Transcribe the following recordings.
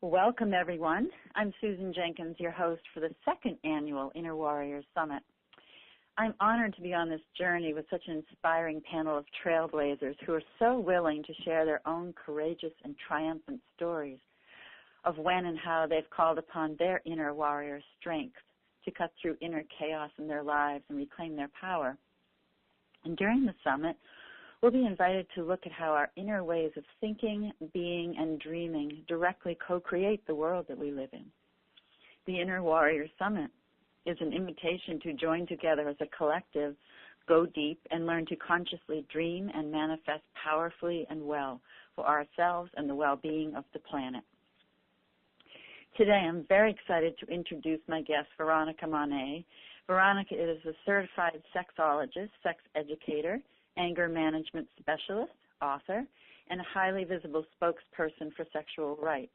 Welcome, everyone. I'm Susan Jenkins, your host for the second annual Inner Warriors Summit. I'm honored to be on this journey with such an inspiring panel of trailblazers who are so willing to share their own courageous and triumphant stories of when and how they've called upon their inner warrior strength to cut through inner chaos in their lives and reclaim their power. And during the summit, we'll be invited to look at how our inner ways of thinking, being, and dreaming directly co-create the world that we live in. The Inner Warrior Summit is an invitation to join together as a collective, go deep, and learn to consciously dream and manifest powerfully and well for ourselves and the well-being of the planet. Today, I'm very excited to introduce my guest, Veronica Monet. Veronica is a certified sexologist, sex educator, anger management specialist, author, and a highly visible spokesperson for sexual rights.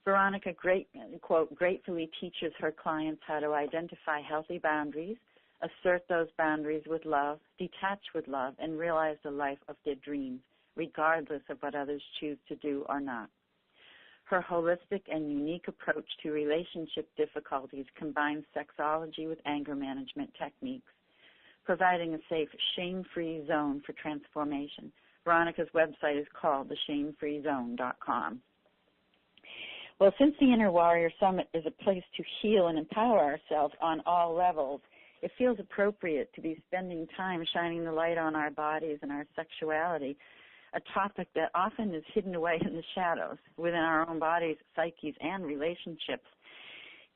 Veronica, gratefully teaches her clients how to identify healthy boundaries, assert those boundaries with love, detach with love, and realize the life of their dreams, regardless of what others choose to do or not. Her holistic and unique approach to relationship difficulties combines sexology with anger management techniques, providing a safe, shame-free zone for transformation. Veronica's website is called theshamefreezone.com. Well, since the Inner Warrior Summit is a place to heal and empower ourselves on all levels, it feels appropriate to be spending time shining the light on our bodies and our sexuality, a topic that often is hidden away in the shadows within our own bodies, psyches, and relationships.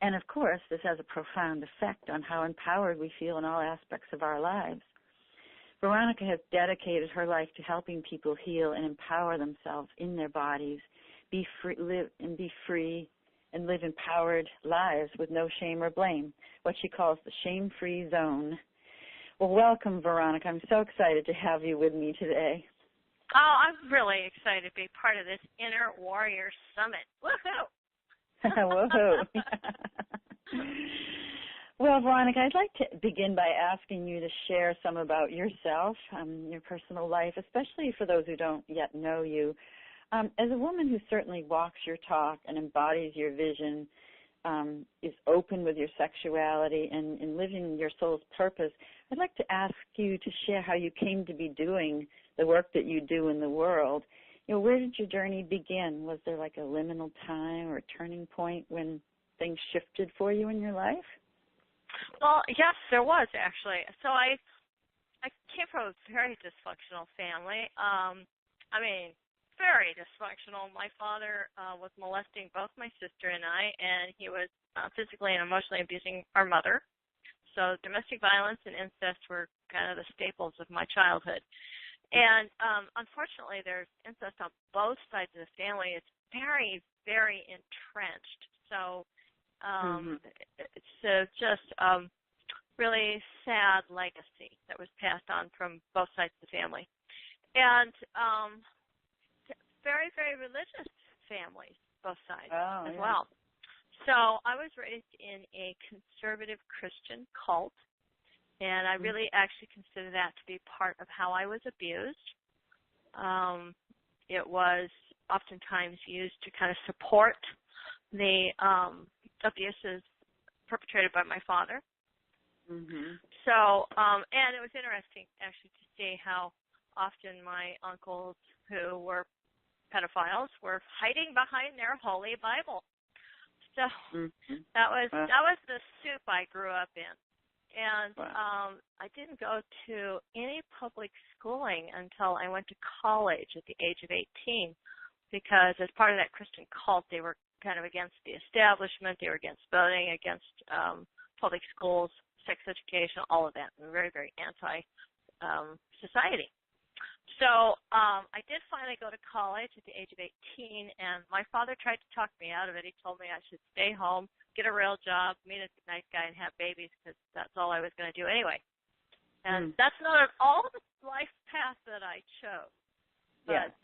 And, of course, this has a profound effect on how empowered we feel in all aspects of our lives. Veronica has dedicated her life to helping people heal and empower themselves in their bodies, be free, and live empowered lives with no shame or blame, what she calls the shame-free zone. Well, welcome, Veronica. I'm so excited to have you with me today. Oh, I'm really excited to be part of this Inner Warrior Summit. Woohoo! Woohoo! Well, Veronica, I'd like to begin by asking you to share some about yourself, your personal life, especially for those who don't yet know you. As a woman who certainly walks your talk and embodies your vision, is open with your sexuality and living your soul's purpose, I'd like to ask you to share how you came to be doing the work that you do in the world. You know, where did your journey begin? Was there like a liminal time or a turning point when things shifted for you in your life? Well, yes, there was actually. So I came from a very dysfunctional family. Very dysfunctional. My father was molesting both my sister and I, and he was physically and emotionally abusing our mother. So domestic violence and incest were kind of the staples of my childhood. And unfortunately, there's incest on both sides of the family. It's very, very entrenched. So it's just really sad legacy that was passed on from both sides of the family. And very, very religious families, both sides as well. So I was raised in a conservative Christian cult, and I really actually consider that to be part of how I was abused. It was oftentimes used to kind of support the abuses perpetrated by my father. So, and it was interesting actually to see how often my uncles who were pedophiles were hiding behind their holy Bible. So that was the soup I grew up in. And I didn't go to any public schooling until I went to college at the age of 18, because as part of that Christian cult, they were kind of against the establishment. They were against voting, against public schools, sex education, all of that. They were very, very anti-society. So I did finally go to college at the age of 18, and my father tried to talk me out of it. He told me I should stay home, get a real job, meet a nice guy, and have babies, because that's all I was going to do anyway. And that's not at all the life path that I chose. But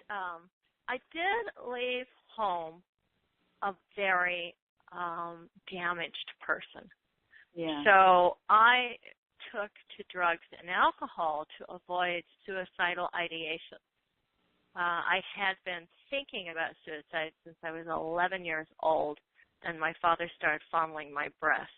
I did leave home a very damaged person. So I took to drugs and alcohol to avoid suicidal ideation. I had been thinking about suicide since I was 11 years old, and my father started fondling my breasts.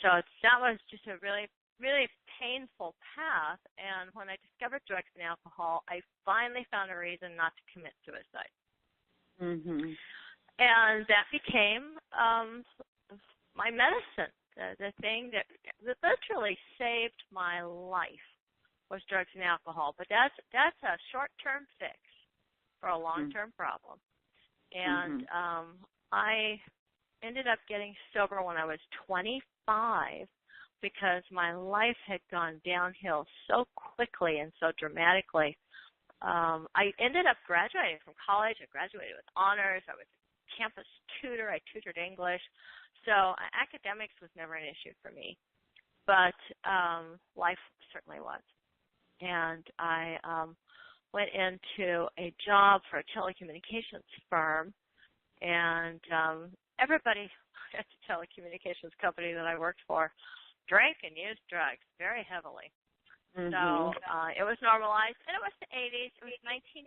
So that was just a really, really painful path. And when I discovered drugs and alcohol, I finally found a reason not to commit suicide. And that became my medicine, the thing that literally saved my life was drugs and alcohol. But that's a short-term fix for a long-term problem. And I ended up getting sober when I was 25 because my life had gone downhill so quickly and so dramatically. I ended up graduating from college. I graduated with honors. I was a campus tutor. I tutored English. So academics was never an issue for me. But life certainly was. And I went into a job for a telecommunications firm, and everybody at the telecommunications company that I worked for drank and used drugs very heavily. So it was normalized, and it was the 80s. It was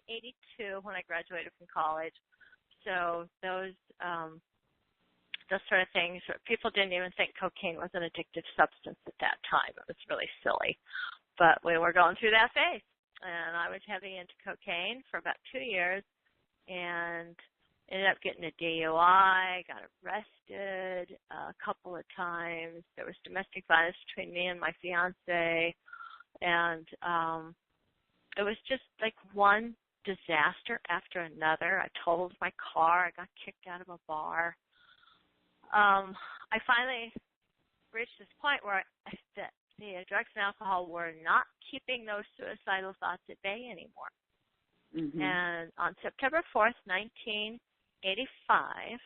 1982 when I graduated from college. So those sort of things, people didn't even think cocaine was an addictive substance at that time. It was really silly. But we were going through that phase, and I was heavy into cocaine for about 2 years and ended up getting a DUI, got arrested a couple of times. There was domestic violence between me and my fiance, and it was just like one disaster after another. I totaled my car. I got kicked out of a bar. I finally reached this point where the drugs and alcohol were not keeping those suicidal thoughts at bay anymore. And on September 4th, 1985,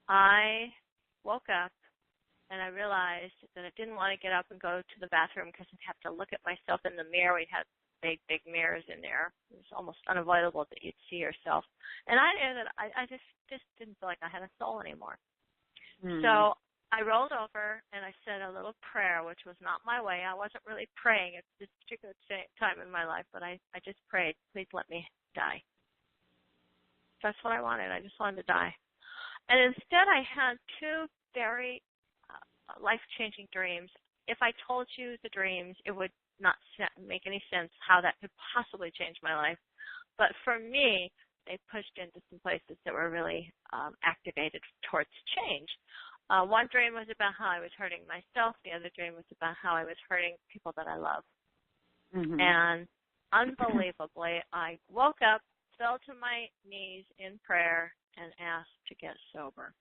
I woke up and I realized that I didn't want to get up and go to the bathroom because I'd have to look at myself in the mirror. We had big mirrors in there. It was almost unavoidable that you'd see yourself. And I knew that I just didn't feel like I had a soul anymore. So I rolled over and I said a little prayer, which was not my way. I wasn't really praying at this particular time in my life, but I just prayed, please let me die. That's what I wanted. I just wanted to die. And instead I had two very life-changing dreams. If I told you the dreams, it would not make any sense how that could possibly change my life. But for me, they pushed into some places that were really activated towards change. One dream was about how I was hurting myself. The other dream was about how I was hurting people that I love. And unbelievably, I woke up, fell to my knees in prayer, and asked to get sober.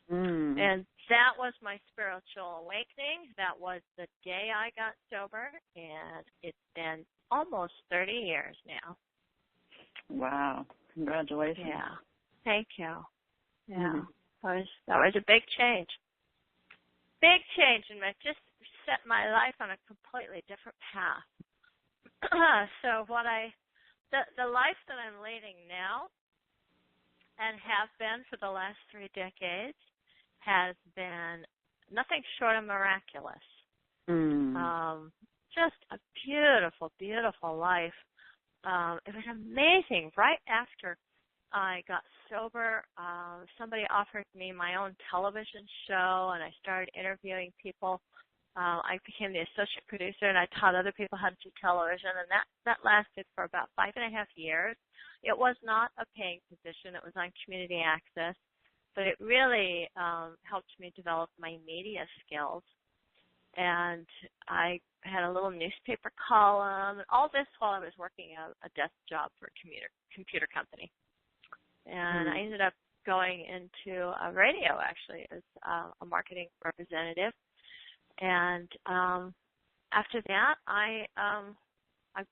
And that was my spiritual awakening. That was the day I got sober, and it's been almost 30 years now. Wow. Congratulations. Yeah. Thank you. Yeah. That was a big change. Big change, and it just set my life on a completely different path. So the life that I'm leading now and have been for the last 3 decades has been nothing short of miraculous. Just a beautiful, beautiful life. It was amazing. Right after I got sober, somebody offered me my own television show, and I started interviewing people. I became the associate producer, and I taught other people how to do television, and that lasted for about 5.5 years. It was not a paying position. It was on community access, but it really helped me develop my media skills. And I had a little newspaper column, and all this while I was working a desk job for a computer company. And I ended up going into radio, actually, as a marketing representative. And after that, I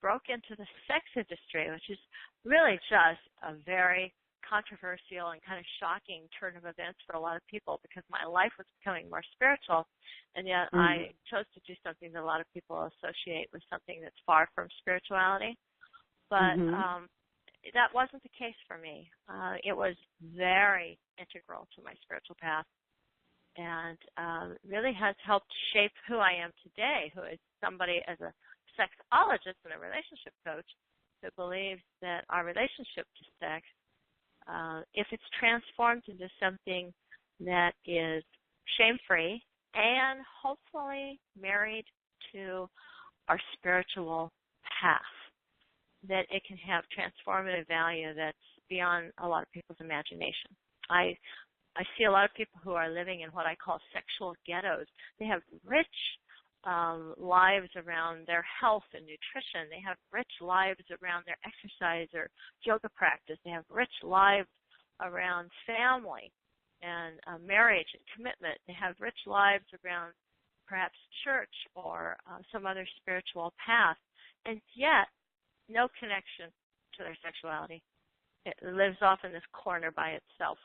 broke into the sex industry, which is really just a very controversial and kind of shocking turn of events for a lot of people because my life was becoming more spiritual, and yet I chose to do something that a lot of people associate with something that's far from spirituality. But that wasn't the case for me. It was very integral to my spiritual path, and really has helped shape who I am today, who is somebody as a sexologist and a relationship coach who believes that our relationship to sex, if it's transformed into something that is shame-free and hopefully married to our spiritual path, that it can have transformative value that's beyond a lot of people's imagination. I see a lot of people who are living in what I call sexual ghettos. They have rich lives around their health and nutrition. They have rich lives around their exercise or yoga practice. They have rich lives around family and marriage and commitment. They have rich lives around perhaps church or some other spiritual path, and yet no connection to their sexuality. It lives off in this corner by itself.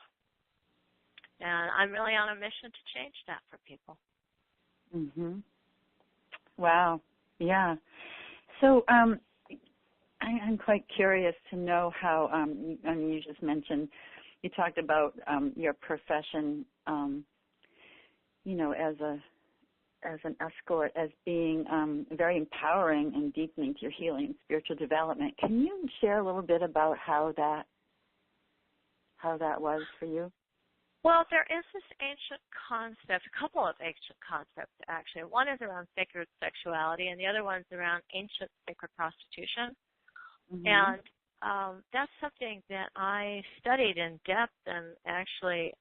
And I'm really on a mission to change that for people. Mhm. Wow. Yeah. So I'm quite curious to know how, you just mentioned, you talked about your profession, as an escort, as being very empowering and deepening to your healing and spiritual development. Can you share a little bit about how that was for you? Well, there is this ancient concept, a couple of ancient concepts, actually. One is around sacred sexuality, and the other one's around ancient sacred prostitution. Mm-hmm. And that's something that I studied in depth and actually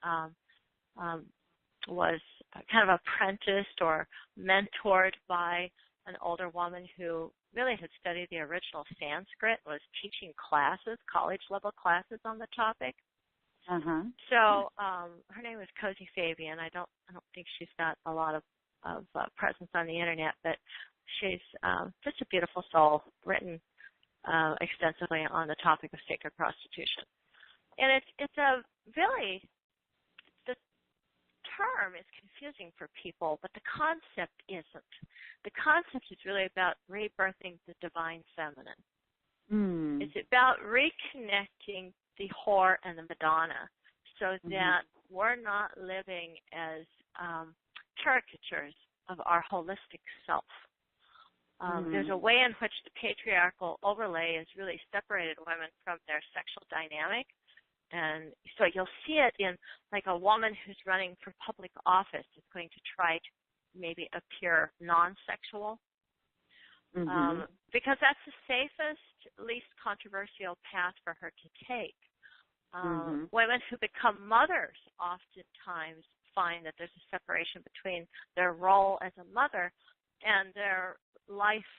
was kind of apprenticed or mentored by an older woman who really had studied the original Sanskrit, was teaching classes, college-level classes on the topic. Uh-huh. So her name is Cozy Fabian. I don't think she's got a lot of presence on the internet, but she's just a beautiful soul, written extensively on the topic of sacred prostitution. And it's a really, the term is confusing for people, but the concept isn't. The concept is really about rebirthing the divine feminine. Mm. It's about reconnecting the whore and the Madonna, so that we're not living as caricatures of our holistic self. There's a way in which the patriarchal overlay has really separated women from their sexual dynamic. And so you'll see it in, like, a woman who's running for public office is going to try to maybe appear non-sexual. Because that's the safest, least controversial path for her to take. Women who become mothers oftentimes find that there's a separation between their role as a mother and their life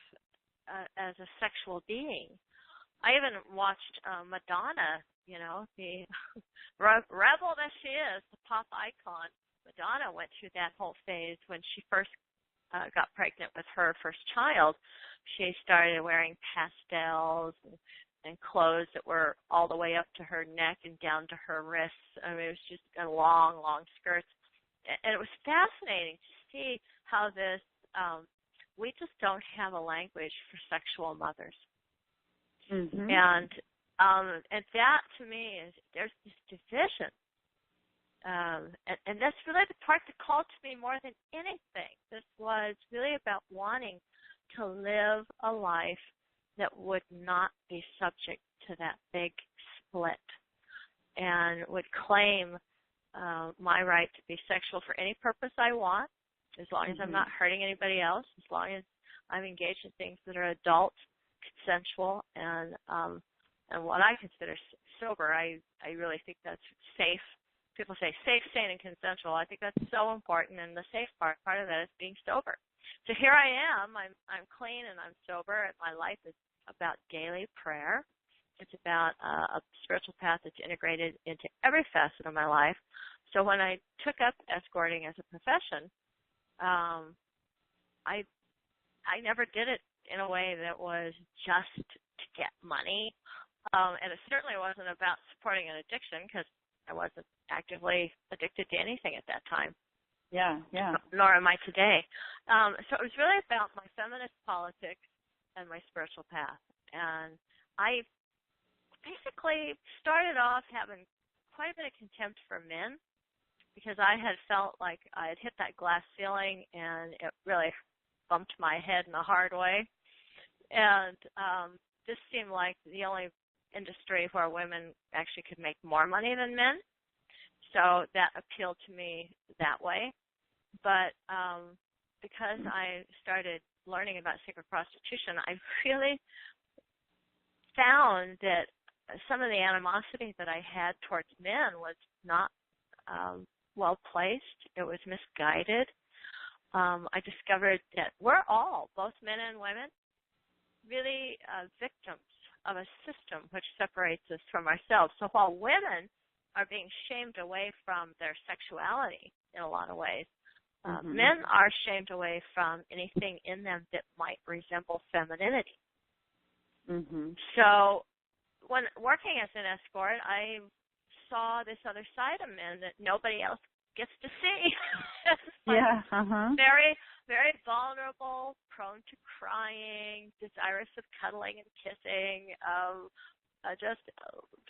as a sexual being. I even watched Madonna, the rebel that she is, the pop icon. Madonna went through that whole phase when she first got pregnant with her first child. She started wearing pastels and clothes that were all the way up to her neck and down to her wrists. I mean, it was just a long, long skirts. And it was fascinating to see how this, we just don't have a language for sexual mothers. And that, to me, is there's this division. And that's really the part that called to me more than anything. This was really about wanting to live a life that would not be subject to that big split, and would claim my right to be sexual for any purpose I want, as long as I'm not hurting anybody else, as long as I'm engaged in things that are adult, consensual, and what I consider sober. I really think that's safe. People say safe, sane, and consensual. I think that's so important, and the safe part of that is being sober. So here I am. I'm clean and I'm sober, and my life is about daily prayer. It's about a spiritual path that's integrated into every facet of my life. So when I took up escorting as a profession, I never did it in a way that was just to get money, and it certainly wasn't about supporting an addiction, because I wasn't actively addicted to anything at that time. Yeah. Nor am I today. So it was really about my feminist politics and my spiritual path. And I basically started off having quite a bit of contempt for men, because I had felt like I had hit that glass ceiling, and it really bumped my head in a hard way. And this seemed like the only industry where women actually could make more money than men. So that appealed to me that way. But because I started learning about sacred prostitution, I really found that some of the animosity that I had towards men was not well placed. It was misguided. I discovered that we're all, both men and women, really victims of a system which separates us from ourselves. So while women are being shamed away from their sexuality in a lot of ways, men are shamed away from anything in them that might resemble femininity. So when working as an escort, I saw this other side of men that nobody else gets to see. Very, very vulnerable, prone to crying, desirous of cuddling and kissing, just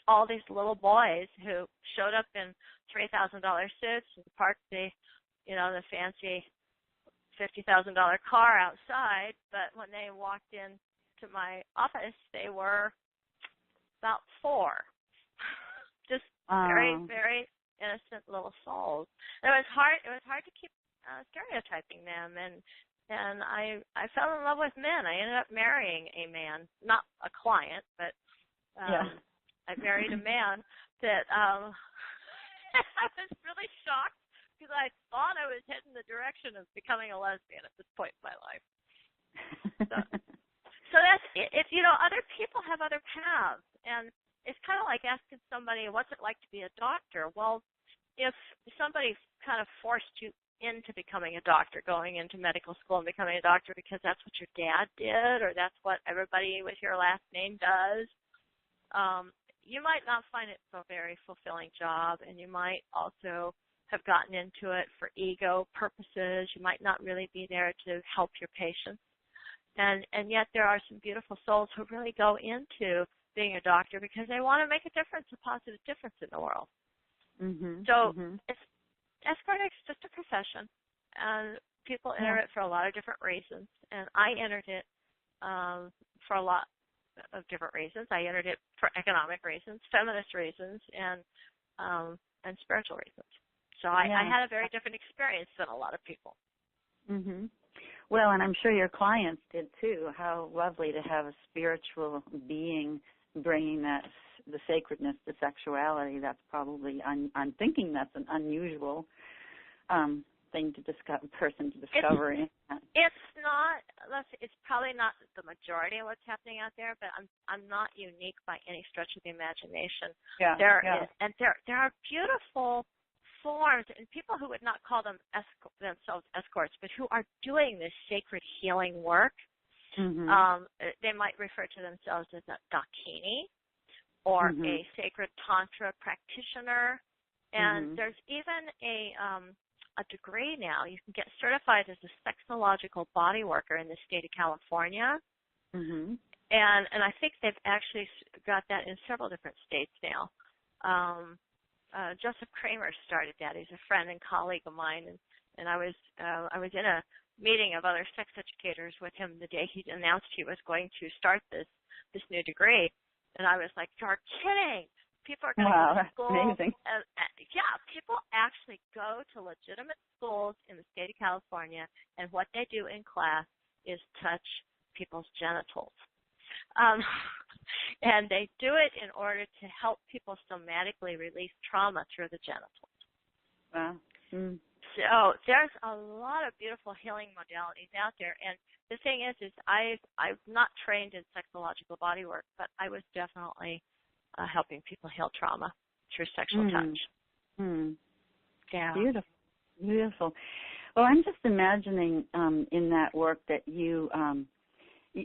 all these little boys who showed up in $3,000 suits and parked the fancy $50,000 car outside, but when they walked into my office, they were about 4. Just very, very innocent little souls. And it was hard to keep stereotyping them, and I fell in love with men. I ended up marrying a man, not a client, but I married a man that I was really shocked because I thought I was heading the direction of becoming a lesbian at this point in my life. So that's it. Other people have other paths, and it's kind of like asking somebody, what's it like to be a doctor? Well, if somebody kind of forced you into becoming a doctor, going into medical school and becoming a doctor because that's what your dad did or that's what everybody with your last name does, you might not find it a very fulfilling job, and you might also have gotten into it for ego purposes. You might not really be there to help your patients. And yet there are some beautiful souls who really go into being a doctor because they want to make a difference, a positive difference in the world. Escorting is just a profession, and people enter it for a lot of different reasons. And I entered it for a lot of different reasons. I entered it for economic reasons, feminist reasons, and spiritual reasons. So I had a very different experience than a lot of people. Well, and I'm sure your clients did too. How lovely to have a spiritual being bringing the sacredness to sexuality. That's probably, I'm thinking that's an unusual thing to person to discover. It's probably not the majority of what's happening out there, but I'm not unique by any stretch of the imagination. There are beautiful forms, and people who would not call themselves escorts, but who are doing this sacred healing work. They might refer to themselves as a dakini or a sacred tantra practitioner. And there's even a degree now. You can get certified as a sexological body worker in the state of California. And I think they've actually got that in several different states now. Joseph Kramer started that. He's a friend and colleague of mine, and I was in a meeting of other sex educators with him the day he announced he was going to start this new degree, and I was like, "You're kidding! People are going to go to school." Amazing. People actually go to legitimate schools in the state of California, and what they do in class is touch people's genitals. And they do it in order to help people somatically release trauma through the genitals. Wow. So there's a lot of beautiful healing modalities out there. And the thing is I've not trained in sexological body work, but I was definitely helping people heal trauma through sexual touch. Yeah. Beautiful. Beautiful. Well, I'm just imagining in that work that you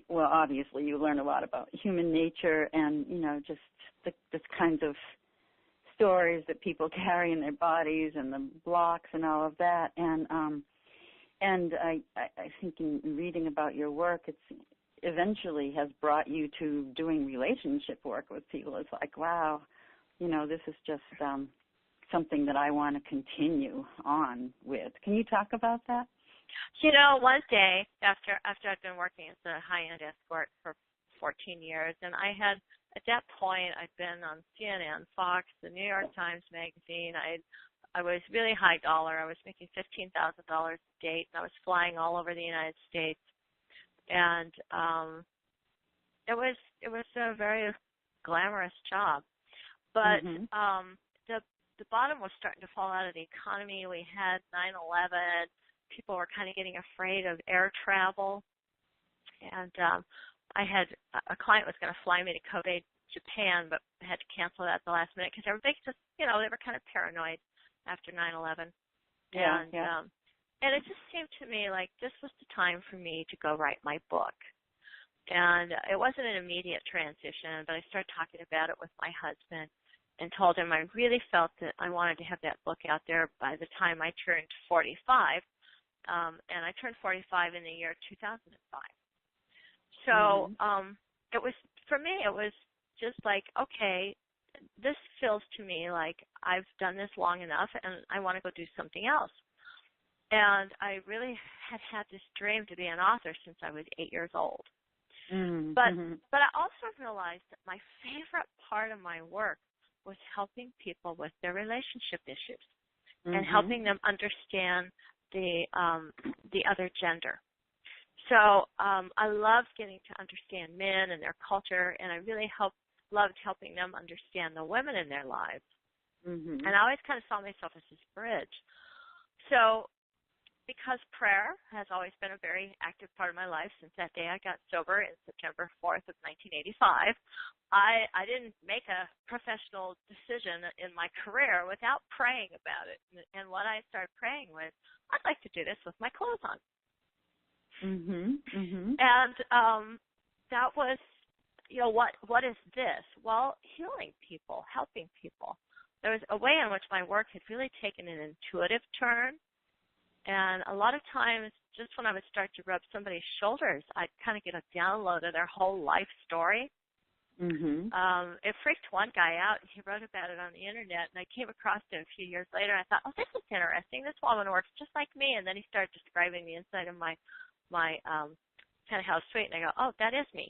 well, obviously you learn a lot about human nature and, just this kinds of stories that people carry in their bodies and the blocks and all of that. And I think in reading about your work, it's eventually has brought you to doing relationship work with people. It's like, wow, this is just something that I want to continue on with. Can you talk about that? One day after I'd been working as a high-end escort for 14 years. And I had, at that point, I'd been on CNN, Fox, the New York Times Magazine. I was really high dollar. I was making $15,000 a date, and I was flying all over the United States. And it was a very glamorous job. But the bottom was starting to fall out of the economy. We had 9/11. People were kind of getting afraid of air travel. And I had a client was going to fly me to Kobe, Japan, but had to cancel that at the last minute because everybody just, they were kind of paranoid after 9/11. And it just seemed to me like this was the time for me to go write my book. And it wasn't an immediate transition, but I started talking about it with my husband and told him I really felt that I wanted to have that book out there by the time I turned 45. And I turned 45 in the year 2005. So it was, for me, it was just like, okay, this feels to me like I've done this long enough and I want to go do something else. And I really had this dream to be an author since I was 8 years old. But I also realized that my favorite part of my work was helping people with their relationship issues and helping them understand the other gender. So I loved getting to understand men and their culture, and I really loved helping them understand the women in their lives. And I always kind of saw myself as this bridge. So because prayer has always been a very active part of my life since that day I got sober in September 4th of 1985, I didn't make a professional decision in my career without praying about it. And what I started praying was, I'd like to do this with my clothes on. And that was, what is this? Well, healing people, helping people. There was a way in which my work had really taken an intuitive turn. And a lot of times, just when I would start to rub somebody's shoulders, I'd kind of get a download of their whole life story. It freaked one guy out, and he wrote about it on the Internet, and I came across it a few years later, and I thought, oh, this is interesting. This woman works just like me. And then he started describing the inside of my penthouse suite, and I go, oh, that is me.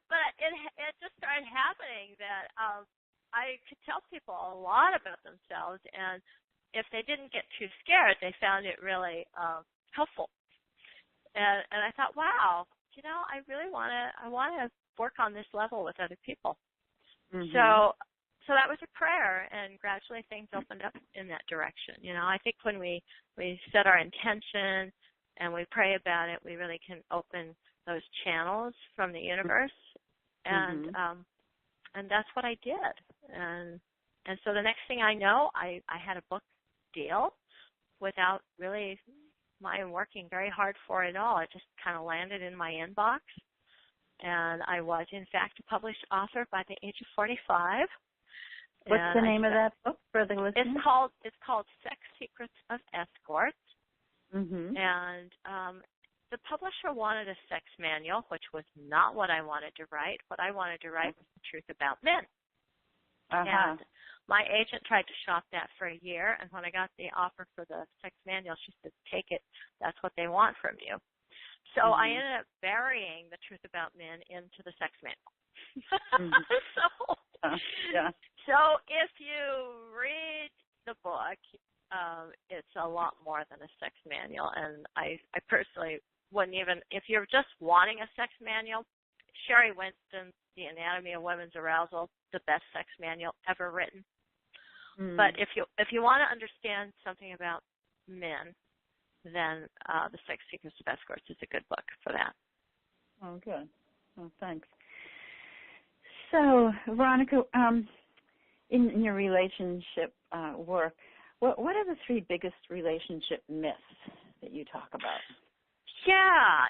But it just started happening that I could tell people a lot about themselves, and if they didn't get too scared, they found it really helpful. And I thought, wow, I really want to work on this level with other people. So that was a prayer, and gradually things opened up in that direction. I think when we set our intention and we pray about it, we really can open those channels from the universe. And that's what I did. And so the next thing I know, I had a book deal without really my working very hard for it all. It just kind of landed in my inbox. And I was, in fact, a published author by the age of 45. What's the name of that book for the listeners? It's called Sex Secrets of Escorts. And the publisher wanted a sex manual, which was not what I wanted to write. What I wanted to write was the truth about men. And my agent tried to shop that for a year, and when I got the offer for the sex manual, she said, take it. That's what they want from you. So I ended up burying the truth about men into the sex manual. So if you read the book, it's a lot more than a sex manual. And I personally wouldn't even, if you're just wanting a sex manual, Sherry Winston's The Anatomy of Women's Arousal, the best sex manual ever written. But if you want to understand something about men, then The Sex Secrets of Escorts is a good book for that. Oh, good. Oh, thanks. So, Veronica, in your relationship work, what are the 3 biggest relationship myths that you talk about? Yeah,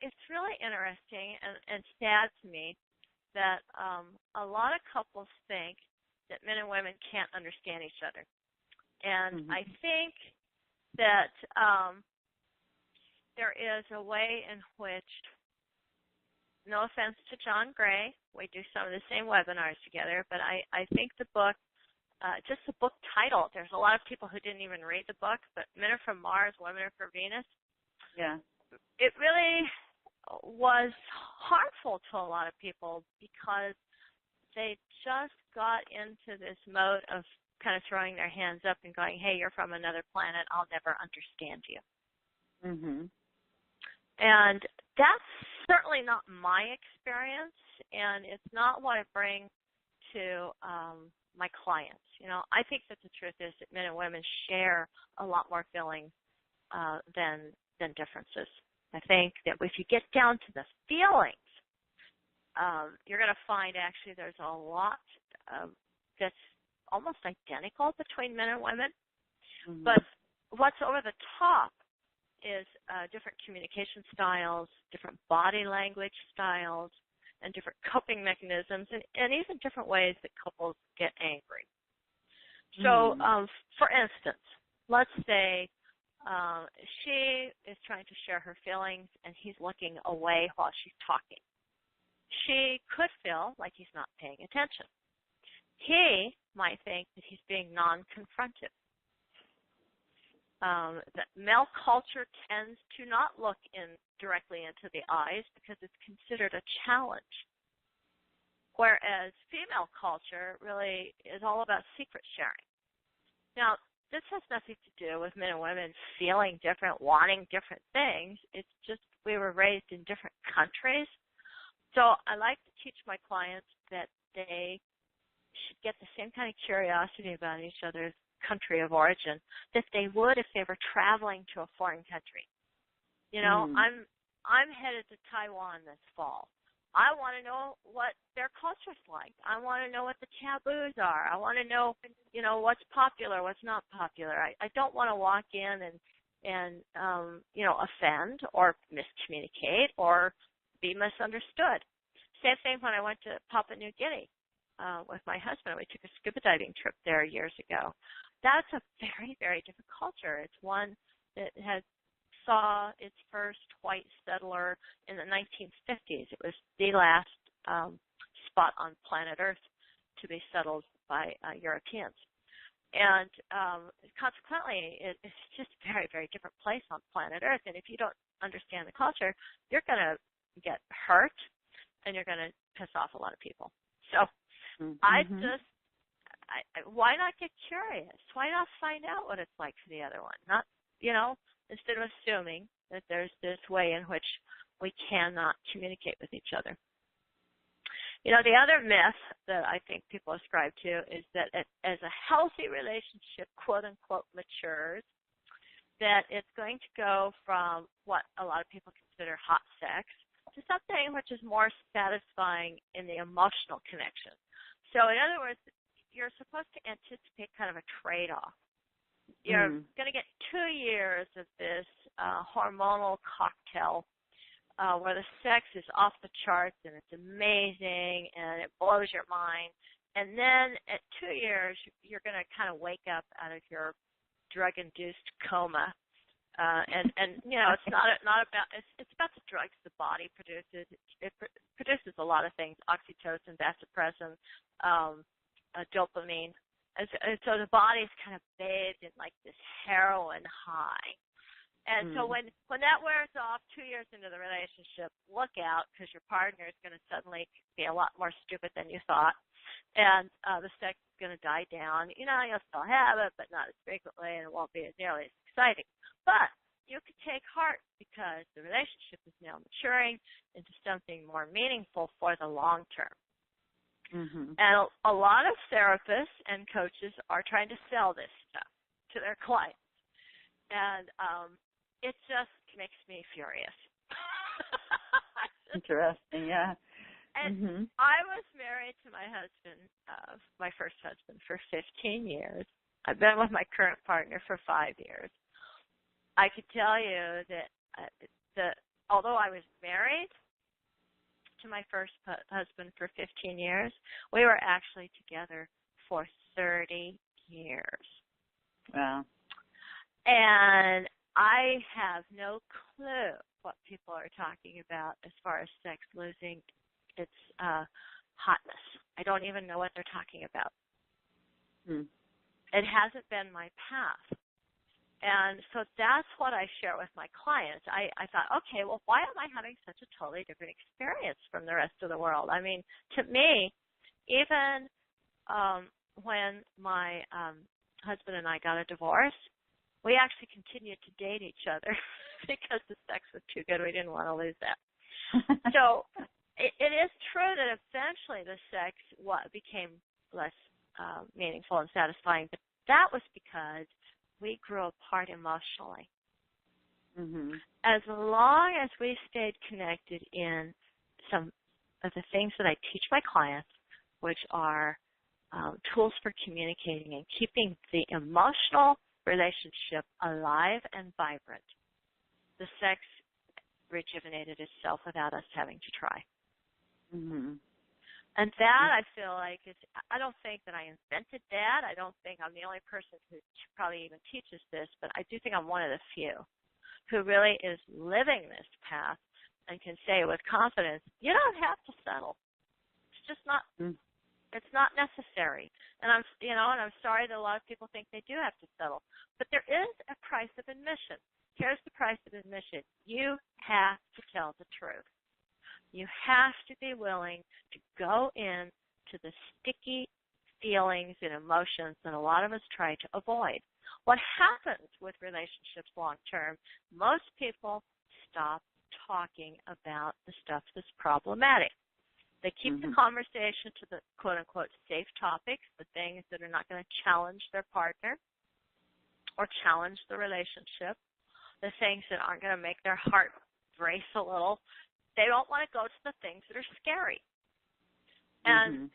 it's really interesting and sad to me that a lot of couples think that men and women can't understand each other. And I think that there is a way in which, no offense to John Gray, we do some of the same webinars together, but I think the book, just the book title, there's a lot of people who didn't even read the book, but Men Are From Mars, Women Are From Venus. Yeah. It really was harmful to a lot of people because they just got into this mode of kind of throwing their hands up and going, hey, you're from another planet, I'll never understand you. Mhm. And that's certainly not my experience, and it's not what I bring to my clients. You know, I think that the truth is that men and women share a lot more feelings than differences. I think that if you get down to the feelings, you're going to find actually there's a lot that's almost identical between men and women. Mm-hmm. But what's over the top is different communication styles, different body language styles, and different coping mechanisms, and even different ways that couples get angry. So, for instance, let's say she is trying to share her feelings and he's looking away while she's talking. She could feel like he's not paying attention. He might think that he's being non-confrontive. That male culture tends to not look directly into the eyes because it's considered a challenge, whereas female culture really is all about secret sharing. Now, this has nothing to do with men and women feeling different, wanting different things. It's just we were raised in different countries. So I like to teach my clients that they should get the same kind of curiosity about each other's country of origin that they would if they were traveling to a foreign country. You know, I'm headed to Taiwan this fall. I want to know what their culture's like. I want to know what the taboos are. I want to know, you know, what's popular, what's not popular. I don't want to walk in and you know, offend or miscommunicate or be misunderstood. Same thing when I went to Papua New Guinea with my husband. We took a scuba diving trip there years ago. That's a very, very different culture. It's one that saw its first white settler in the 1950s. It was the last spot on planet Earth to be settled by Europeans. And consequently, it's just a very, very different place on planet Earth. And if you don't understand the culture, you're going to get hurt and you're going to piss off a lot of people. So why not get curious? Why not find out what it's like for the other one? Not, you know, instead of assuming that there's this way in which we cannot communicate with each other. You know, the other myth that I think people ascribe to is that as a healthy relationship, quote unquote, matures, that it's going to go from what a lot of people consider hot sex to something which is more satisfying in the emotional connection. So in other words, you're supposed to anticipate kind of a trade-off. You're going to get 2 years of this hormonal cocktail where the sex is off the charts and it's amazing and it blows your mind. And then at 2 years, you're going to kind of wake up out of your drug-induced coma. And you know, it's not about it's about the drugs the body produces. It produces a lot of things: oxytocin, vasopressin, dopamine. And so the body's kind of bathed in like this heroin high. And so when that wears off 2 years into the relationship, look out, because your partner is going to suddenly be a lot more stupid than you thought, and the sex is going to die down. You know, you'll still have it, but not as frequently, and it won't be nearly as exciting. But you can take heart because the relationship is now maturing into something more meaningful for the long term. And a lot of therapists and coaches are trying to sell this stuff to their clients. And it just makes me furious. Interesting, yeah. And I was married to my husband, my first husband, for 15 years. I've been with my current partner for 5 years. I could tell you that although I was married to my first husband for 15 years, we were actually together for 30 years. Wow. And I have no clue what people are talking about as far as sex losing its hotness. I don't even know what they're talking about. It hasn't been my path. And so that's what I share with my clients. I thought, okay, well, why am I having such a totally different experience from the rest of the world? I mean, to me, even when my husband and I got a divorce, we actually continued to date each other because the sex was too good. We didn't want to lose that. So it is true that eventually the sex became less meaningful and satisfying, but that was because we grew apart emotionally. Mm-hmm. As long as we stayed connected in some of the things that I teach my clients, which are tools for communicating and keeping the emotional relationship alive and vibrant, the sex rejuvenated itself without us having to try. Mm-hmm. And that, I feel like, I don't think that I invented that. I don't think I'm the only person who probably even teaches this, but I do think I'm one of the few who really is living this path and can say with confidence, you don't have to settle. It's just not, it's not necessary. And I'm sorry that a lot of people think they do have to settle. But there is a price of admission. Here's the price of admission. You have to tell the truth. You have to be willing to go in to the sticky feelings and emotions that a lot of us try to avoid. What happens with relationships long term, most people stop talking about the stuff that's problematic. They keep the conversation to the quote-unquote safe topics, the things that are not going to challenge their partner or challenge the relationship, the things that aren't going to make their heart race a little. They don't want to go to the things that are scary. And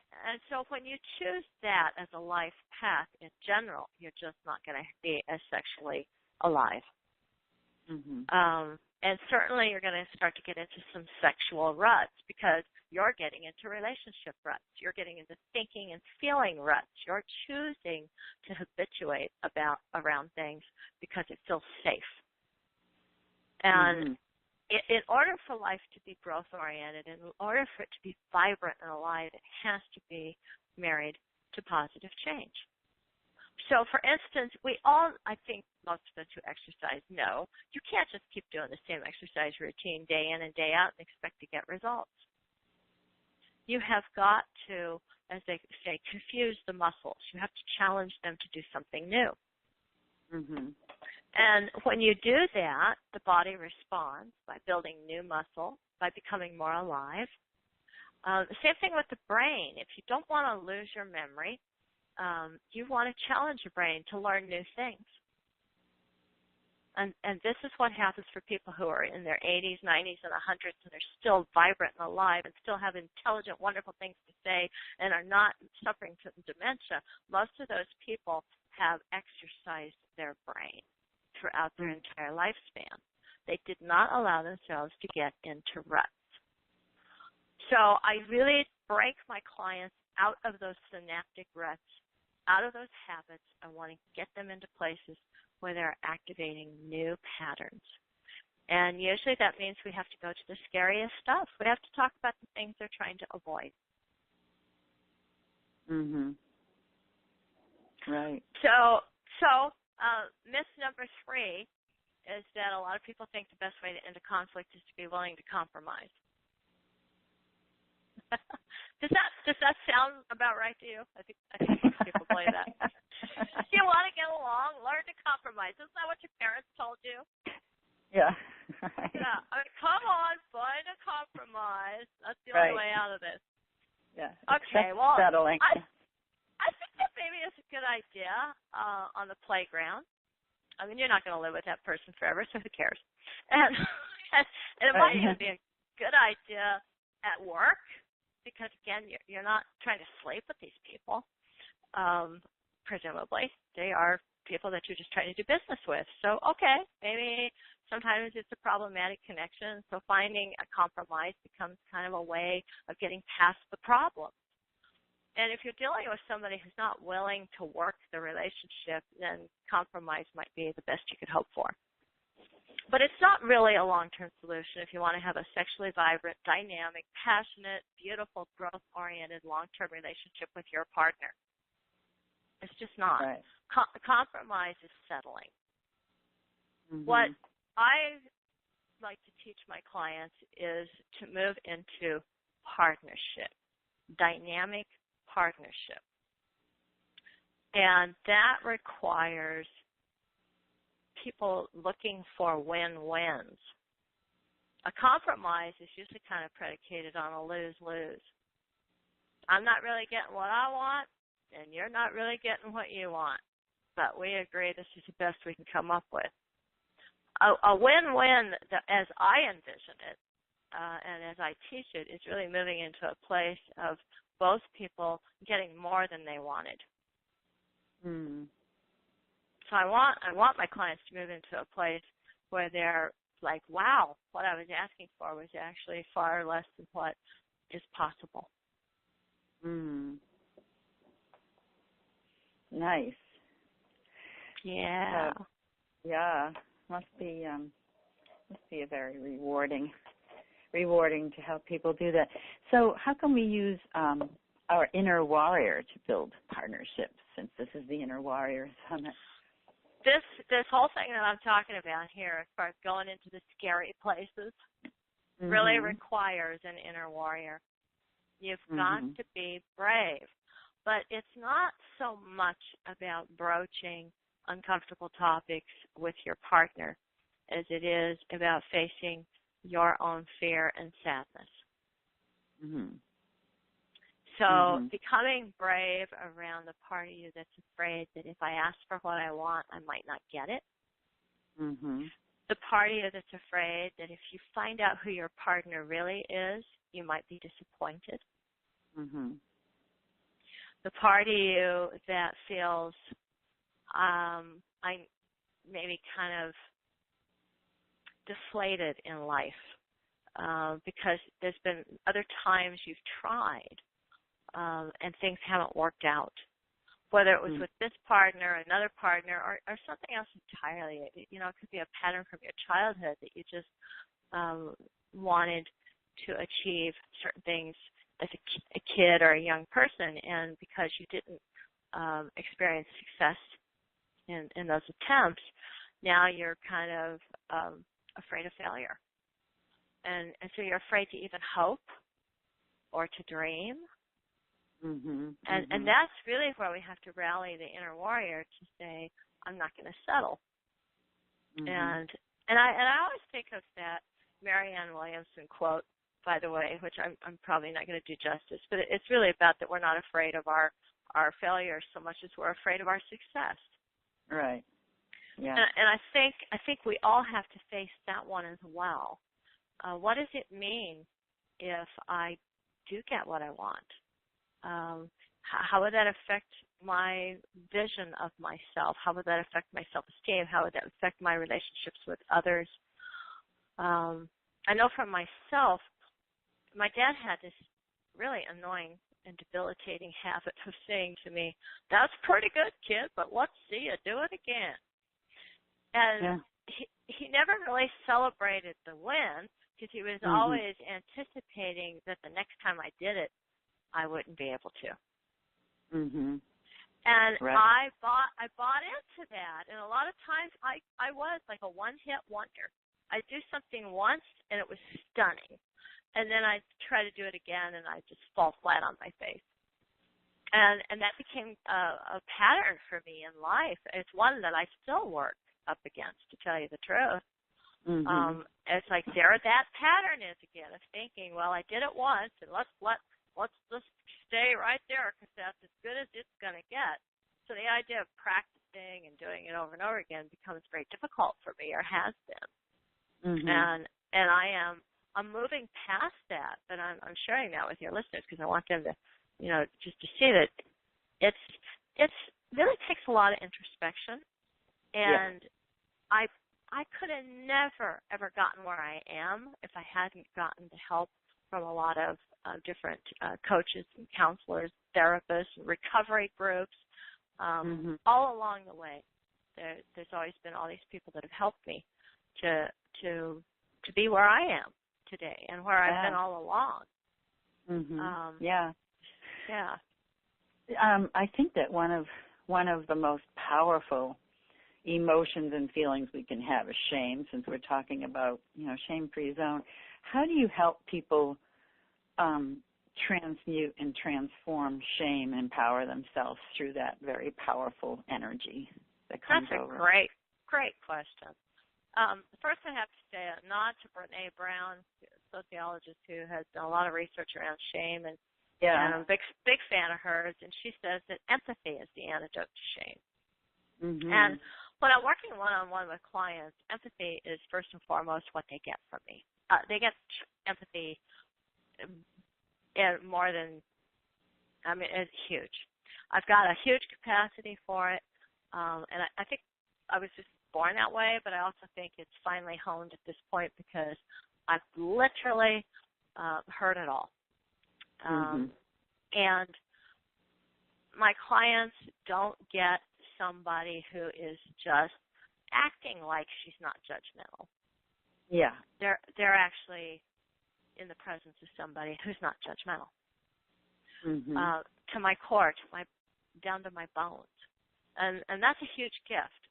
so when you choose that as a life path in general, you're just not going to be as sexually alive. And certainly you're going to start to get into some sexual ruts because you're getting into relationship ruts. You're getting into thinking and feeling ruts. You're choosing to habituate around things because it feels safe. And in order for life to be growth-oriented, in order for it to be vibrant and alive, it has to be married to positive change. So, for instance, I think most of us who exercise know, you can't just keep doing the same exercise routine day in and day out and expect to get results. You have got to, as they say, confuse the muscles. You have to challenge them to do something new. And when you do that, the body responds by building new muscle, by becoming more alive. The same thing with the brain. If you don't want to lose your memory, you want to challenge your brain to learn new things. And this is what happens for people who are in their 80s, 90s, and 100s, and they're still vibrant and alive and still have intelligent, wonderful things to say and are not suffering from dementia. Most of those people have exercised their brain throughout their entire lifespan. They did not allow themselves to get into ruts. So I really break my clients out of those synaptic ruts, out of those habits. I want to get them into places where they're activating new patterns. And usually that means we have to go to the scariest stuff. We have to talk about the things they're trying to avoid. Right. So myth number 3 is that a lot of people think the best way to end a conflict is to be willing to compromise. Does that sound about right to you? I think most people believe that. If you want to get along, learn to compromise. Isn't that what your parents told you? Yeah. Right. Yeah. I mean, come on, find a compromise. That's the only way out of this. Yeah. Okay. Well, settling. I think that maybe it's a good idea on the playground. I mean, you're not going to live with that person forever, so who cares? And it might even be a good idea at work because, again, you're not trying to sleep with these people. Presumably, they are people that you're just trying to do business with. So, okay, maybe sometimes it's a problematic connection, so finding a compromise becomes kind of a way of getting past the problem. And if you're dealing with somebody who's not willing to work the relationship, then compromise might be the best you could hope for. But it's not really a long-term solution if you want to have a sexually vibrant, dynamic, passionate, beautiful, growth-oriented, long-term relationship with your partner. It's just not. Right. Compromise is settling. What I like to teach my clients is to move into partnership, dynamic partnership. And that requires people looking for win-wins. A compromise is usually kind of predicated on a lose-lose. I'm not really getting what I want, and you're not really getting what you want. But we agree this is the best we can come up with. A win-win, as I envision it, and as I teach it, is really moving into a place of both people getting more than they wanted. So I want my clients to move into a place where they're like, wow, what I was asking for was actually far less than what is possible. Nice. Yeah. Yeah. Must be a very rewarding to help people do that. So how can we use our inner warrior to build partnerships, since this is the Inner Warrior Summit? This whole thing that I'm talking about here, as far as going into the scary places, really requires an inner warrior. You've got to be brave. But it's not so much about broaching uncomfortable topics with your partner as it is about facing your own fear and sadness. So becoming brave around the part of you that's afraid that if I ask for what I want, I might not get it. The part of you that's afraid that if you find out who your partner really is, you might be disappointed. The part of you that feels I'm maybe kind of deflated in life because there's been other times you've tried and things haven't worked out, whether it was with this partner, another partner, or something else entirely. You know, it could be a pattern from your childhood that you just wanted to achieve certain things as a kid or a young person, and because you didn't experience success in those attempts, now you're kind of afraid of failure. And so you're afraid to even hope or to dream. And that's really where we have to rally the inner warrior to say, I'm not going to settle. And I always think of that Marianne Williamson quote, by the way, which I'm probably not going to do justice, but it's really about that we're not afraid of our failures so much as we're afraid of our success. Right. Yeah. And I think we all have to face that one as well. What does it mean if I do get what I want? How would that affect my vision of myself? How would that affect my self-esteem? How would that affect my relationships with others? I know for myself, my dad had this really annoying and debilitating habit of saying to me, "That's pretty good, kid, but let's see you do it again." And he never really celebrated the win because he was always anticipating that the next time I did it, I wouldn't be able to. And I bought into that, and a lot of times I was like a one-hit wonder. I'd do something once, and it was stunning. And then I'd try to do it again, and I'd just fall flat on my face. And that became a pattern for me in life. It's one that I still work up against, to tell you the truth. It's like there that pattern is again of thinking, well, I did it once, and let's just stay right there because that's as good as it's going to get. So the idea of practicing and doing it over and over again becomes very difficult for me, or has been. And I'm moving past that, but I'm sharing that with your listeners because I want them to, just to see that it's really takes a lot of introspection, and I could have never ever gotten where I am if I hadn't gotten the help from a lot of different coaches and counselors, therapists, recovery groups, all along the way. There's always been all these people that have helped me to be where I am today and where I've been all along. I think that one of the most powerful emotions and feelings we can have is shame, since we're talking about, shame-free zone. How do you help people transmute and transform shame and empower themselves through that very powerful energy that comes over? That's a great question. First, I have to say a nod to Brene Brown, a sociologist who has done a lot of research around shame, and I'm a big fan of hers. And she says that empathy is the antidote to shame. Mm-hmm. And when I'm working one-on-one with clients, empathy is first and foremost what they get from me. They get empathy more than, it's huge. I've got a huge capacity for it, and I think I was just born that way, but I also think it's finally honed at this point because I've literally heard it all. And my clients don't get somebody who is just acting like she's not judgmental. Yeah. They're actually in the presence of somebody who's not judgmental. To my core, down to my bones. And that's a huge gift.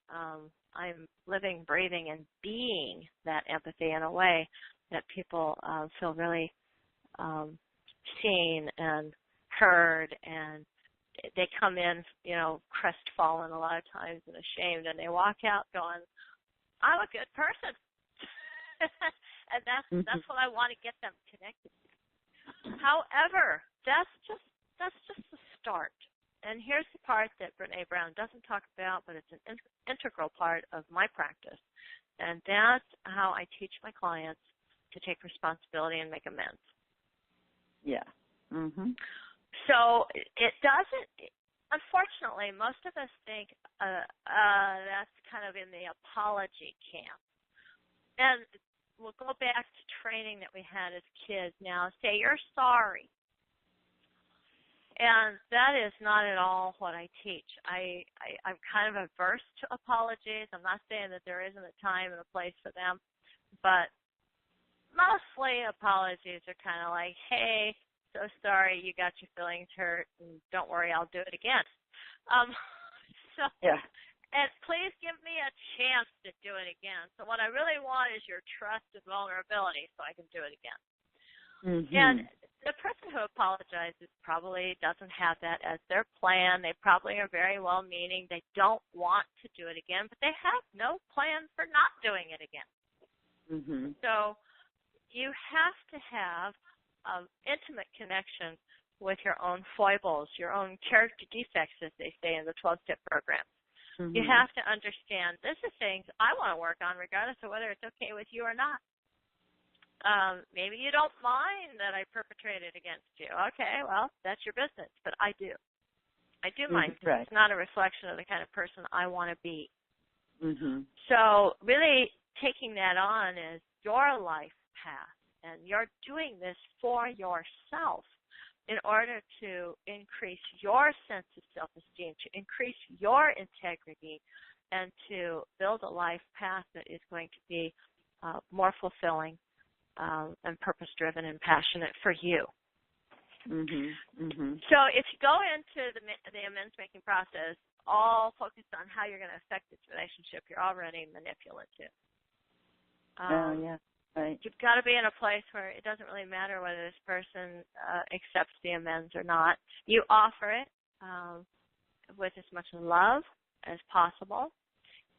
I'm living, breathing, and being that empathy in a way that people feel really seen and heard, and they come in, crestfallen a lot of times and ashamed, and they walk out going, I'm a good person. And that's what I want to get them connected to. However, that's just the start. And here's the part that Brene Brown doesn't talk about, but it's an integral part of my practice. And that's how I teach my clients to take responsibility and make amends. Yeah. So it doesn't, unfortunately, most of us think that's kind of in the apology camp. And we'll go back to training that we had as kids now. Say you're sorry. And that is not at all what I teach. I'm kind of averse to apologies. I'm not saying that there isn't a time and a place for them, but mostly apologies are kind of like, hey, so sorry you got your feelings hurt, and don't worry, I'll do it again. Yeah. And please give me a chance to do it again. So what I really want is your trust and vulnerability so I can do it again. And the person who apologizes probably doesn't have that as their plan. They probably are very well-meaning. They don't want to do it again, but they have no plan for not doing it again. So you have to have an intimate connection with your own foibles, your own character defects, as they say in the 12-step program. You have to understand this is things I want to work on regardless of whether it's okay with you or not. Maybe you don't mind that I perpetrated against you. Okay, well, that's your business, but I do. I do mind. Right. It's not a reflection of the kind of person I want to be. So really taking that on as your life path, and you're doing this for yourself in order to increase your sense of self-esteem, to increase your integrity, and to build a life path that is going to be more fulfilling and purpose-driven and passionate for you. So if you go into the amends-making process all focused on how you're going to affect this relationship, you're already manipulative. Right. You've got to be in a place where it doesn't really matter whether this person accepts the amends or not. You offer it with as much love as possible,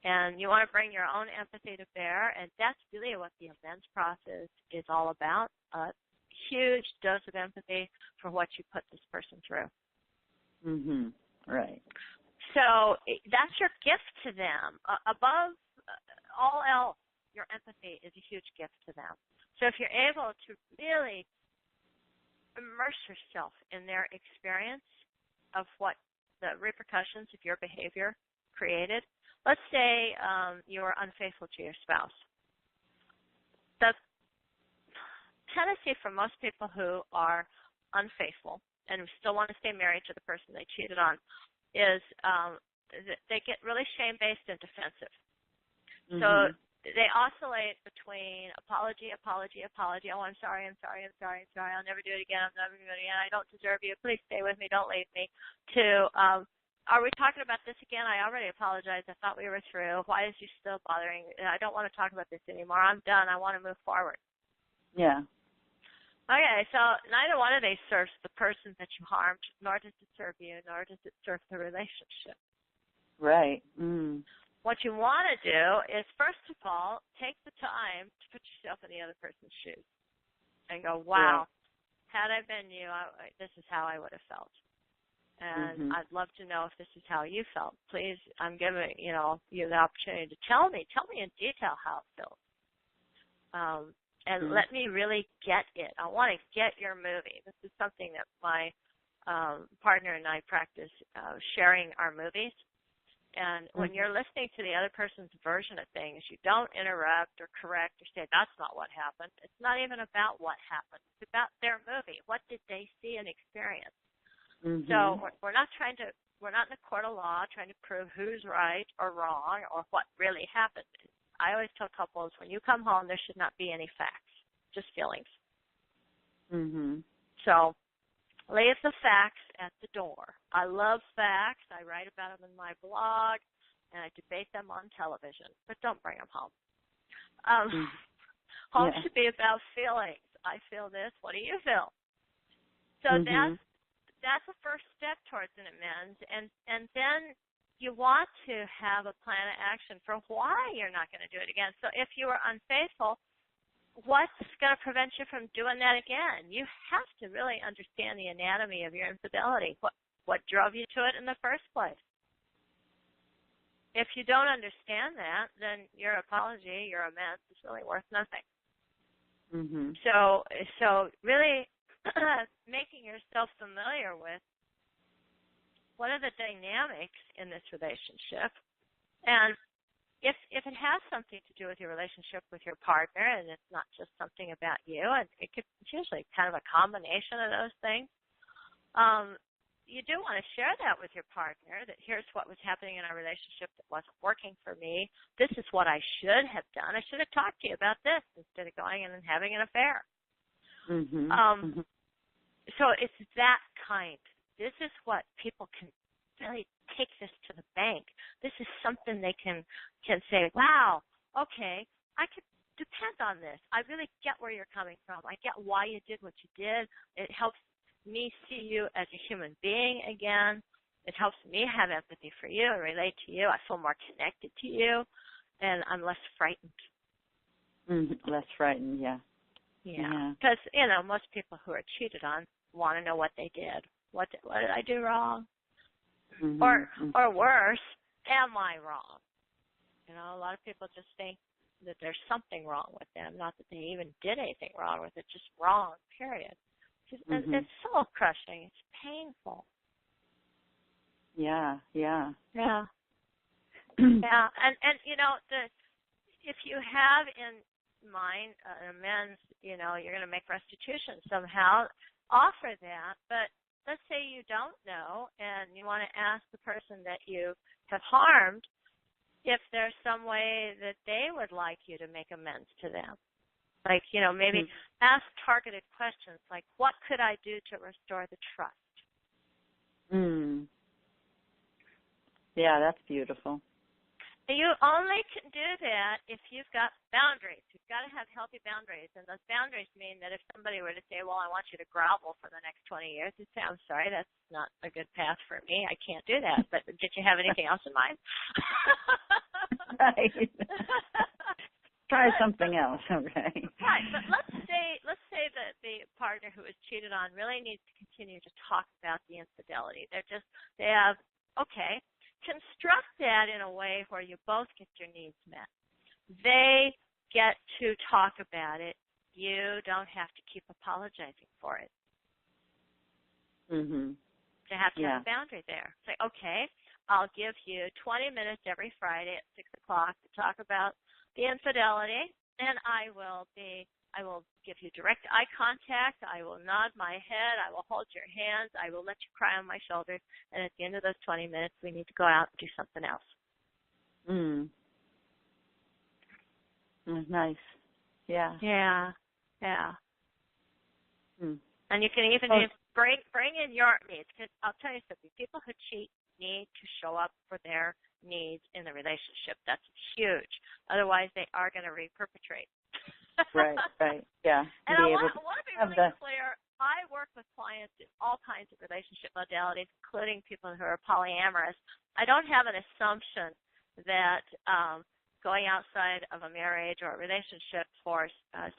and you want to bring your own empathy to bear, and that's really what the amends process is all about, a huge dose of empathy for what you put this person through. Right. So that's your gift to them. Above all else, your empathy is a huge gift to them. So if you're able to really immerse yourself in their experience of what the repercussions of your behavior created, let's say you were unfaithful to your spouse. The tendency for most people who are unfaithful and who still want to stay married to the person they cheated on is they get really shame-based and defensive. So they oscillate between apology. Oh, I'm sorry. I'll never do it again. I'll never do it again. I don't deserve you. Please stay with me. Don't leave me. To Are we talking about this again? I already apologized. I thought we were through. Why is you still bothering? I don't want to talk about this anymore. I'm done. I want to move forward. Yeah. Okay, so neither one of these serves the person that you harmed, nor does it serve you, nor does it serve the relationship. Right. Mm. What you want to do is, first of all, take the time to put yourself in the other person's shoes and go, wow, had I been you, this is how I would have felt. And I'd love to know if this is how you felt. Please, I'm giving you the opportunity to tell me in detail how it feels, and let me really get it. I want to get your movie. This is something that my partner and I practice, sharing our movies. And when you're listening to the other person's version of things, you don't interrupt or correct or say, that's not what happened. It's not even about what happened. It's about their movie. What did they see and experience? So we're not in the court of law trying to prove who's right or wrong or what really happened. I always tell couples, when you come home, there should not be any facts, just feelings. So leave the facts at the door. I love facts. I write about them in my blog, and I debate them on television, but don't bring them home. Home should be about feelings. I feel this. What do you feel? So that's the first step towards an amends, and then you want to have a plan of action for why you're not going to do it again. So if you were unfaithful, what's going to prevent you from doing that again? You have to really understand the anatomy of your infidelity. What drove you to it in the first place? If you don't understand that, then your apology, your amends, is really worth nothing. So really making yourself familiar with what are the dynamics in this relationship, and if it has something to do with your relationship with your partner, and it's not just something about you, and it's usually kind of a combination of those things, you do want to share that with your partner, that here's what was happening in our relationship that wasn't working for me. This is what I should have done. I should have talked to you about this instead of going in and having an affair. So it's that kind. This is what people can really take this to the bank. This is something they can say, wow, okay, I could depend on this. I really get where you're coming from. I get why you did what you did. It helps me see you as a human being again. It helps me have empathy for you and relate to you. I feel more connected to you, and I'm less frightened. Less frightened, yeah. Yeah, because, most people who are cheated on want to know what they did. What did I do wrong? Or worse, am I wrong? A lot of people just think that there's something wrong with them, not that they even did anything wrong with it, just wrong, period. It's soul crushing. It's painful. Yeah. Yeah. And if you have in mind amends, you're going to make restitution somehow, offer that. But let's say you don't know and you want to ask the person that you have harmed if there's some way that they would like you to make amends to them. Like, maybe ask targeted questions like, what could I do to restore the trust? Yeah, that's beautiful. You only can do that if you've got boundaries. You've got to have healthy boundaries. And those boundaries mean that if somebody were to say, well, I want you to grovel for the next 20 years, you'd say, I'm sorry, that's not a good path for me. I can't do that. But did you have anything else in mind? Right. Try something else, okay. Right, but let's say that the partner who was cheated on really needs to continue to talk about the infidelity. They have, okay, construct that in a way where you both get your needs met. They get to talk about it. You don't have to keep apologizing for it. To have to have a boundary there. Say, okay, I'll give you 20 minutes every Friday at 6 o'clock to talk about the infidelity, and I will give you direct eye contact. I will nod my head. I will hold your hands. I will let you cry on my shoulder. And at the end of those 20 minutes, we need to go out and do something else. Nice. Yeah. Yeah. And you can even bring in your needs, because I'll tell you something. People who cheat need to show up for their needs in the relationship. That's huge. Otherwise, they are going to re-perpetrate. Right, yeah. And I want to be really clear. I work with clients in all kinds of relationship modalities, including people who are polyamorous. I don't have an assumption that going outside of a marriage or a relationship for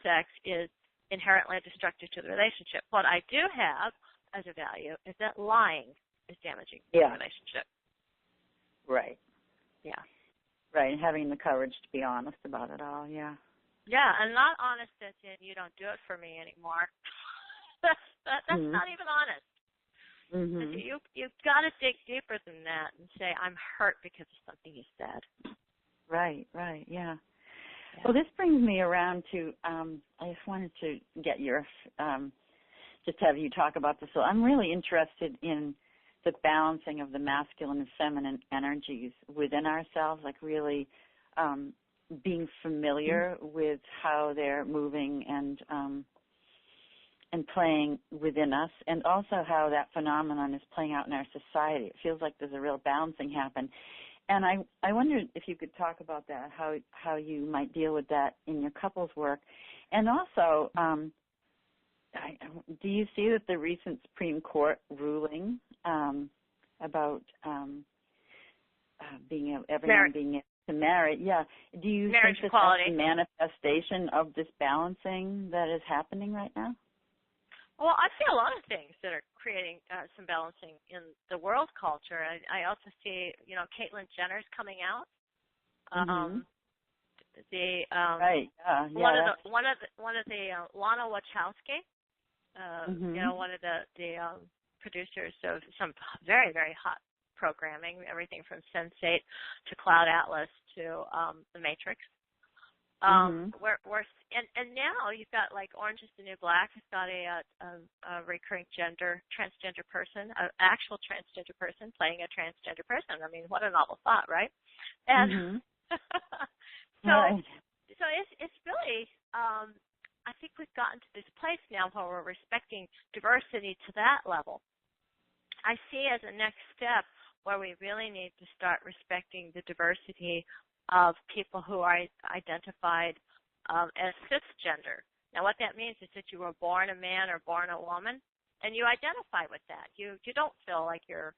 sex is inherently destructive to the relationship. What I do have as a value is that lying is damaging to the relationship. Right. Yeah. Right, having the courage to be honest about it all, yeah. Yeah, and not honest as in you don't do it for me anymore. That's not even honest. Mm-hmm. You've got to dig deeper than that and say, I'm hurt because of something you said. Right, yeah. Well, this brings me around to, I just wanted to get your, just have you talk about this. So I'm really interested in the balancing of the masculine and feminine energies within ourselves, like really being familiar with how they're moving and playing within us, and also how that phenomenon is playing out in our society. It feels like there's a real balancing happen. And I wondered if you could talk about that, how you might deal with that in your couples work. And also, do you see that the recent Supreme Court ruling about everyone being able to marry, do you marriage think equality. That's a manifestation of this balancing that is happening right now? Well, I see a lot of things that are creating some balancing in the world culture. I also see, Caitlyn Jenner's coming out. Mm-hmm. One of the Lana Wachowski, one of the producers of some very, very hot programming, everything from Sense8 to Cloud Atlas to The Matrix. And now you've got like Orange is the New Black. It's got a recurring transgender person, an actual transgender person playing a transgender person. I mean, what a novel thought, right? And so it's really, I think we've gotten to this place now where we're respecting diversity to that level. I see as a next step where we really need to start respecting the diversity of people who are identified as cisgender. Now, what that means is that you were born a man or born a woman, and you identify with that. You don't feel like you're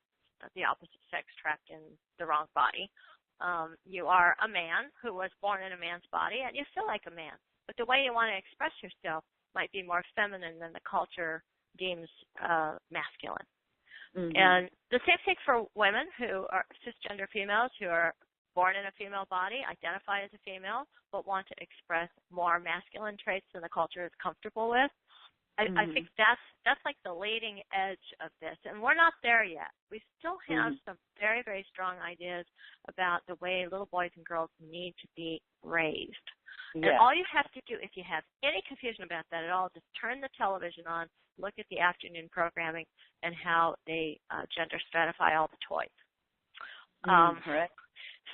the opposite sex trapped in the wrong body. You are a man who was born in a man's body, and you feel like a man. But the way you want to express yourself might be more feminine than the culture deems masculine. Mm-hmm. And the same thing for women who are cisgender females who are born in a female body, identify as a female, but want to express more masculine traits than the culture is comfortable with. I think that's like the leading edge of this, and we're not there yet. We still have some very, very strong ideas about the way little boys and girls need to be raised. Yeah. And all you have to do, if you have any confusion about that at all, just turn the television on, look at the afternoon programming, and how they gender stratify all the toys. Right.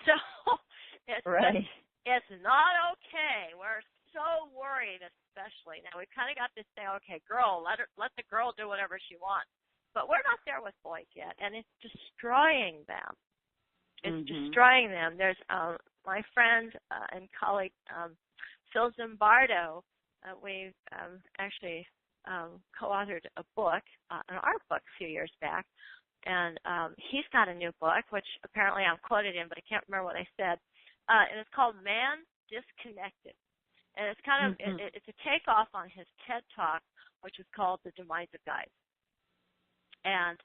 So it's not okay. We're so worried, especially now. We've kind of got this thing. Okay, girl, let the girl do whatever she wants. But we're not there with boys yet, and it's destroying them. It's destroying them. There's my friend and colleague Phil Zimbardo. We've actually co-authored a book, an art book, a few years back. And he's got a new book, which apparently I'm quoted in, but I can't remember what I said. And it's called Man Disconnected. And it's kind of, it's a takeoff on his TED Talk, which is called The Demise of Guys. And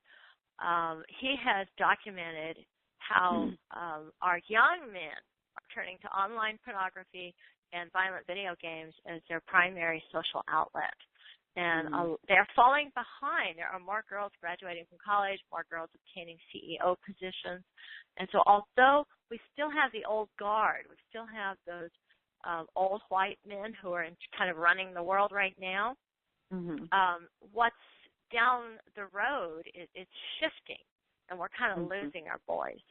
he has documented how our young men are turning to online pornography and violent video games as their primary social outlet. And they're falling behind. There are more girls graduating from college, more girls obtaining CEO positions. And so although we still have the old guard, we still have those old white men who are kind of running the world right now, what's down the road is shifting, and we're kind of losing our boys.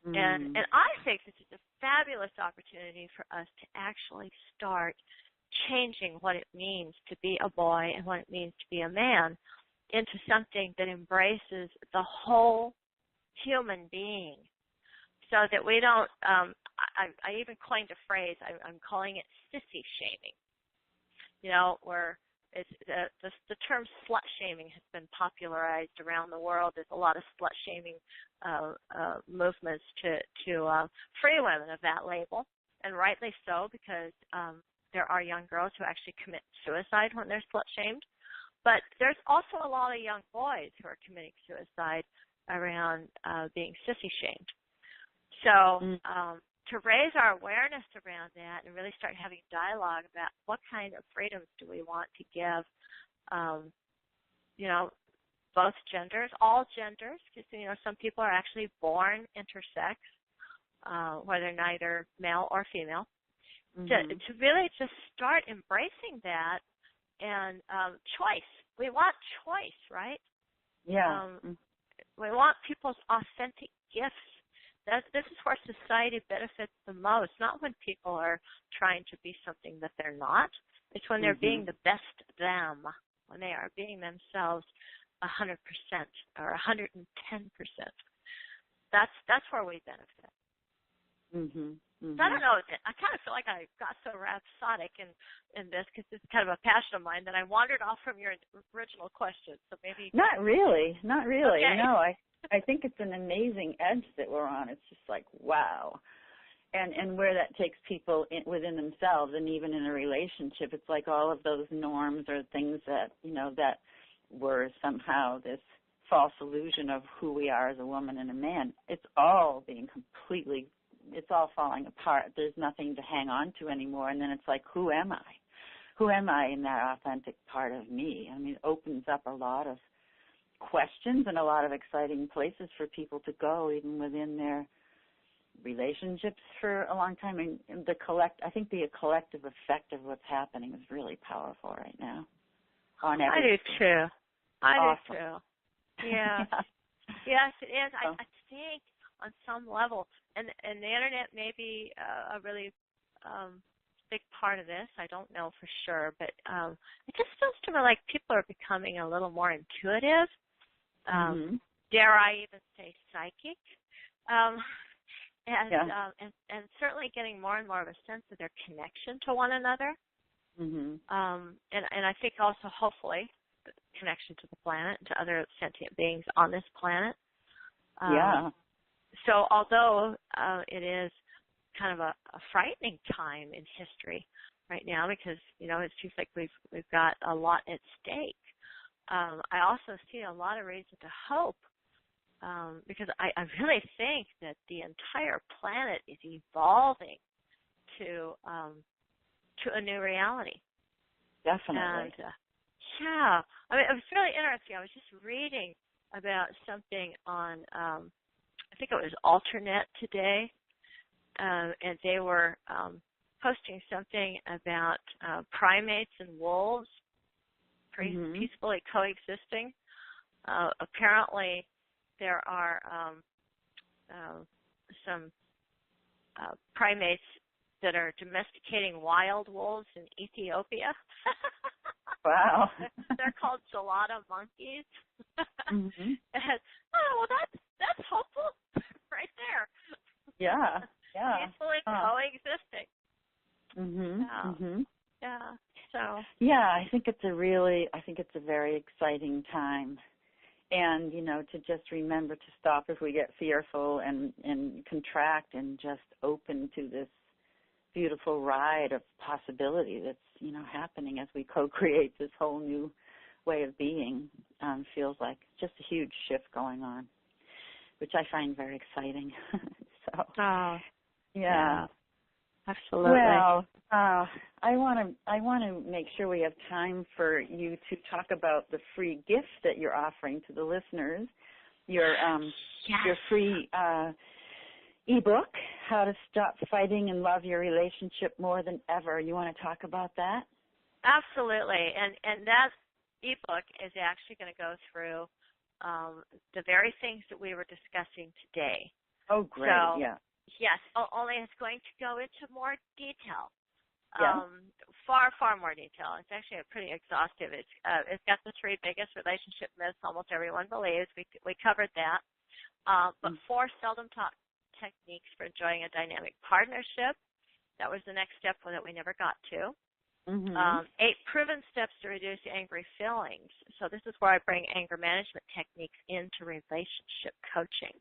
And I think this is a fabulous opportunity for us to actually start changing what it means to be a boy and what it means to be a man into something that embraces the whole human being, so that we don't, I even coined a phrase, I'm calling it sissy shaming, where it's, the term slut shaming has been popularized around the world. There's a lot of slut shaming movements to free women of that label, and rightly so, because there are young girls who actually commit suicide when they're slut shamed. But there's also a lot of young boys who are committing suicide around being sissy shamed. So to raise our awareness around that and really start having dialogue about what kind of freedoms do we want to give, both genders, all genders, because, some people are actually born intersex, where they're neither male or female, to really just start embracing that and choice. We want choice, right? Yeah. We want people's authentic gifts. This is where society benefits the most, not when people are trying to be something that they're not. It's when they're being the best them, when they are being themselves 100% or 110%. That's where we benefit. So I don't know. I kind of feel like I got so rhapsodic in this, because it's kind of a passion of mine, that I wandered off from your original question. So maybe not really. Okay. No, I think it's an amazing edge that we're on. It's just like, wow. And where that takes people within themselves, and even in a relationship, it's like all of those norms or things that, that were somehow this false illusion of who we are as a woman and a man. It's all it's all falling apart. There's nothing to hang on to anymore. And then it's like, who am I? Who am I in that authentic part of me? I mean, it opens up a lot of questions and a lot of exciting places for people to go, even within their relationships for a long time. And I think the collective effect of what's happening is really powerful right now. On everything. I do too. Yeah. Yes, it is. I think on some level, and the internet may be a really big part of this. I don't know for sure, but it just feels to me like people are becoming a little more intuitive. Dare I even say psychic? And certainly getting more and more of a sense of their connection to one another. And I think also, hopefully, the connection to the planet and to other sentient beings on this planet. So although it is kind of a frightening time in history right now, because, it seems like we've got a lot at stake, I also see a lot of reason to hope, because I really think that the entire planet is evolving to a new reality. Definitely. And, I mean, it was really interesting. I was just reading about something on, I think it was Alternet today, and they were posting something about primates and wolves peacefully coexisting. Apparently, there are some primates that are domesticating wild wolves in Ethiopia. Wow. They're called gelada monkeys. And, that's hopeful right there. Yeah. Peacefully coexisting. I think it's a very exciting time. And, to just remember to stop if we get fearful and contract and just open to this beautiful ride of possibility that's, happening as we co-create this whole new way of being. Feels like just a huge shift going on, which I find very exciting. Absolutely. Well, I want to make sure we have time for you to talk about the free gift that you're offering to the listeners. Your free ebook, How to Stop Fighting and Love Your Relationship More Than Ever. You want to talk about that? Absolutely. And that ebook is actually going to go through the very things that we were discussing today. Oh, great. So, yes, only it's going to go into more detail. Far more detail. It's actually pretty exhaustive. It's got the 3 biggest relationship myths almost everyone believes. We covered that. But 4 seldom taught techniques for enjoying a dynamic partnership. That was the next step that we never got to. 8 proven steps to reduce angry feelings. So this is where I bring anger management techniques into relationship coaching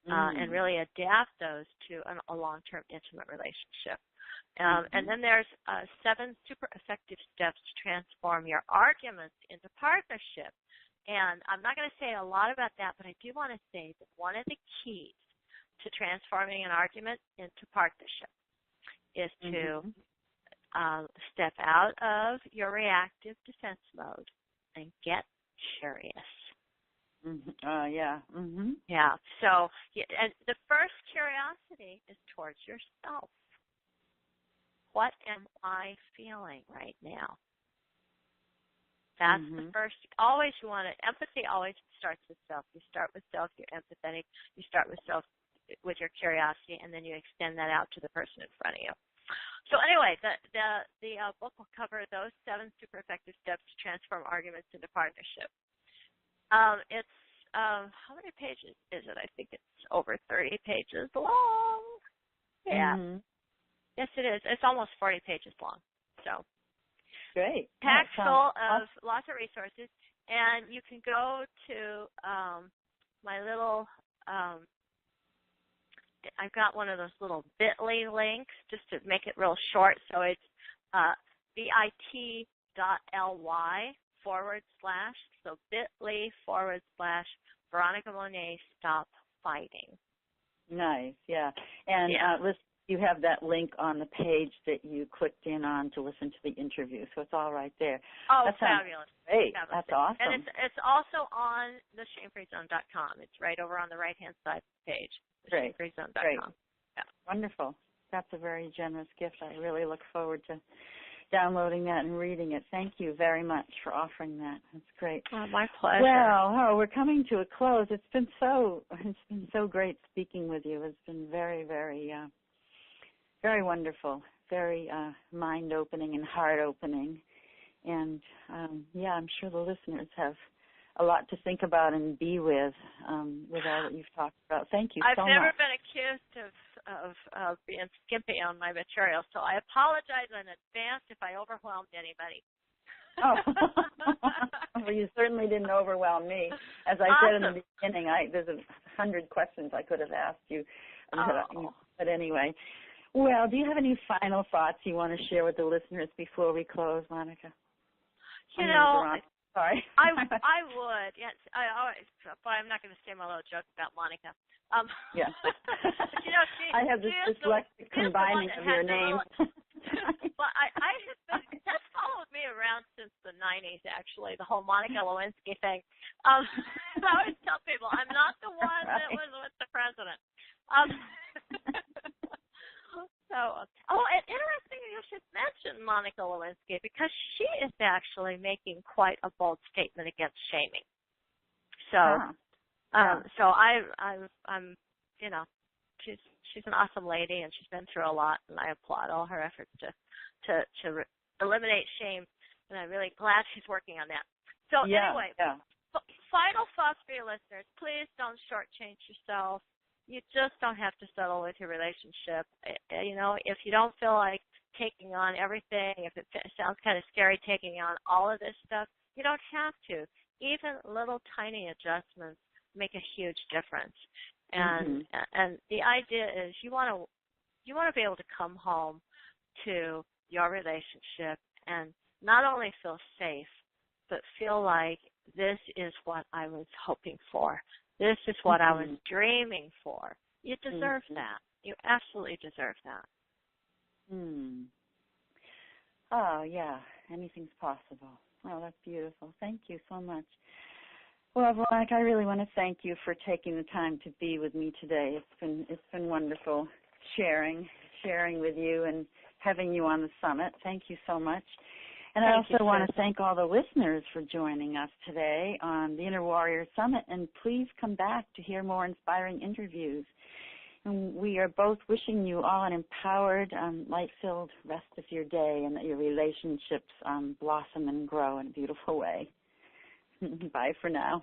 and really adapt those to a long-term intimate relationship. And then there's 7 super effective steps to transform your arguments into partnership. And I'm not going to say a lot about that, but I do want to say that one of the keys to transforming an argument into partnership is to step out of your reactive defense mode and get curious. Yeah. Yeah. So, and the first curiosity is towards yourself. What am I feeling right now? That's the first. Always you want to. Empathy always starts with self. You start with self. You're empathetic. You start with self, with your curiosity, and then you extend that out to the person in front of you. So anyway, the book will cover those 7 super effective steps to transform arguments into partnership. It's how many pages is it? I think it's over 30 pages long. Yeah. Yes, it is. It's almost 40 pages long. So great. Packed full of lots of resources, and you can go to my little. I've got one of those little bit.ly links just to make it real short. So it's bit.ly / so bit.ly / Veronica Monet Stop Fighting. Nice, yeah. And you have that link on the page that you clicked in on to listen to the interview, so it's all right there. Oh, that fabulous. Great. Fabulous. That's awesome. And it's also on the shamefreezone.com. It's right over on the right-hand side of the page. Great. Shamefreezone.com. Great. Yeah. Wonderful. That's a very generous gift. I really look forward to downloading that and reading it. Thank you very much for offering that. That's great. Oh, my pleasure. Well, we're coming to a close. It's been so great speaking with you. It's been very, very, very wonderful, very mind-opening and heart-opening. And, I'm sure the listeners have a lot to think about and be with all that you've talked about. Thank you so much. I've never been accused of being skimpy on my material, so I apologize in advance if I overwhelmed anybody. Oh, well, you certainly didn't overwhelm me. As I said in the beginning, there's 100 questions I could have asked you. But anyway, well, do you have any final thoughts you want to share with the listeners before we close, Monica? Sorry. I would. Yes, but I'm not going to say my little joke about Monica. Yeah. But, I have this dyslexic combining of your names. Well, I have been, that's followed me around since the 90s, actually, the whole Monica Lewinsky thing. I always tell people I'm not the one that was with the president. And interesting you should mention Monica Lewinsky, because she is actually making quite a bold statement against shaming. So, I'm she's an awesome lady, and she's been through a lot, and I applaud all her efforts to eliminate shame, and I'm really glad she's working on that. So anyway, final thoughts for your listeners: please don't shortchange yourself. You just don't have to settle with your relationship. If you don't feel like taking on everything, if it sounds kind of scary taking on all of this stuff, you don't have to. Even little tiny adjustments make a huge difference. And the idea is you want to be able to come home to your relationship and not only feel safe, but feel like this is what I was hoping for. This is what I was dreaming for. You deserve that. You absolutely deserve that. Oh, yeah. Anything's possible. Oh, that's beautiful. Thank you so much. Well, Veronica, I really want to thank you for taking the time to be with me today. It's been wonderful sharing with you and having you on the summit. Thank you so much. And I also want to thank all the listeners for joining us today on the Inner Warrior Summit, and please come back to hear more inspiring interviews. And we are both wishing you all an empowered, light-filled rest of your day, and that your relationships blossom and grow in a beautiful way. Bye for now.